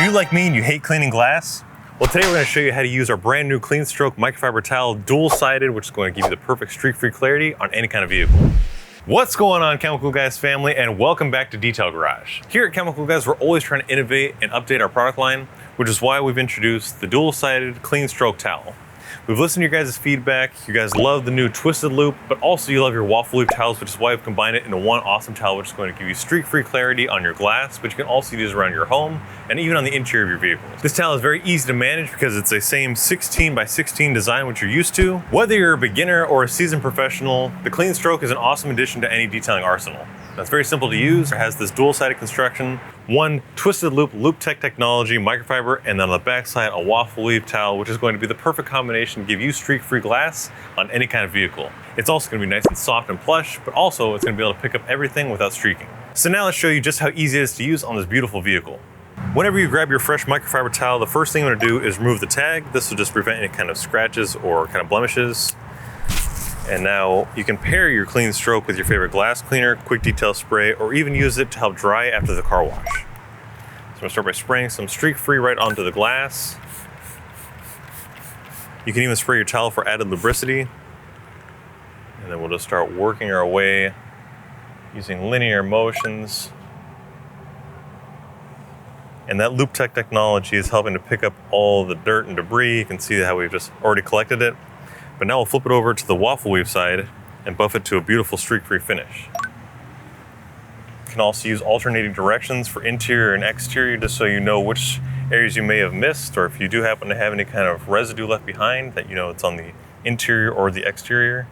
Are you like me and you hate cleaning glass? Well, today we're going to show you how to use our brand new CleanStroke microfiber towel, dual-sided, which is going to give you the perfect streak-free clarity on any kind of vehicle. What's going on, Chemical Guys family, and welcome back to Detail Garage. Here at Chemical Guys, we're always trying to innovate and update our product line, which is why we've introduced the dual-sided CleanStroke towel. We've listened to your guys' feedback. You guys love the new twisted loop, but also you love your waffle loop towels, which is why we've combined it into one awesome towel, which is going to give you streak-free clarity on your glass, but you can also use around your home and even on the interior of your vehicles. This towel is very easy to manage because it's the same 16 by 16 design, which you're used to. Whether you're a beginner or a seasoned professional, the CleanStroke is an awesome addition to any detailing arsenal. It's very simple to use. It has this dual-sided construction, one twisted loop LoopTec technology microfiber, and then on the back side a waffle weave towel, which is going to be the perfect combination to give you streak-free glass on any kind of vehicle. It's also going to be nice and soft and plush, but also it's going to be able to pick up everything without streaking. So now let's show you just how easy it is to use on this beautiful vehicle. Whenever you grab your fresh microfiber towel, the first thing you want to do is remove the tag. This will just prevent any kind of scratches or kind of blemishes. And now you can pair your CleanStroke with your favorite glass cleaner, quick detail spray, or even use it to help dry after the car wash. So I'm gonna start by spraying some streak-free right onto the glass. You can even spray your towel for added lubricity. And then we'll just start working our way using linear motions. And that LoopTec technology is helping to pick up all the dirt and debris. You can see how we've just already collected it. But now we'll flip it over to the waffle weave side and buff it to a beautiful streak-free finish. You can also use alternating directions for interior and exterior, just so you know which areas you may have missed, or if you do happen to have any kind of residue left behind, that you know it's on the interior or the exterior.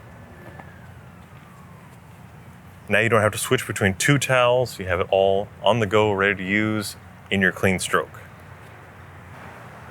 Now you don't have to switch between two towels. You have it all on the go, ready to use in your CleanStroke.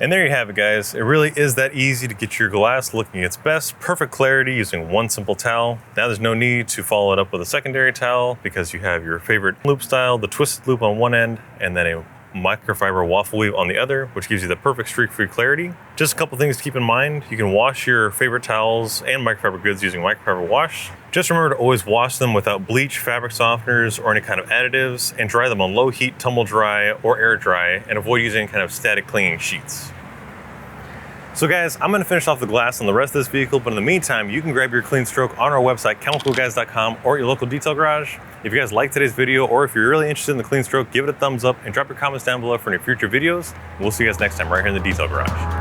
And there you have it, guys. It really is that easy to get your glass looking its best. Perfect clarity using one simple towel. Now there's no need to follow it up with a secondary towel because you have your favorite loop style, the twisted loop on one end, and then a microfiber waffle weave on the other, which gives you the perfect streak-free clarity. Just a couple things to keep in mind. You can wash your favorite towels and microfiber goods using microfiber wash. Just remember to always wash them without bleach, fabric softeners, or any kind of additives, and dry them on low heat, tumble dry, or air dry, and avoid using kind of static clinging sheets. So guys, I'm gonna finish off the glass on the rest of this vehicle, but in the meantime, you can grab your CleanStroke on our website, chemicalguys.com, or your local detail garage. If you guys like today's video, or if you're really interested in the CleanStroke, give it a thumbs up and drop your comments down below for any future videos. We'll see you guys next time right here in the detail garage.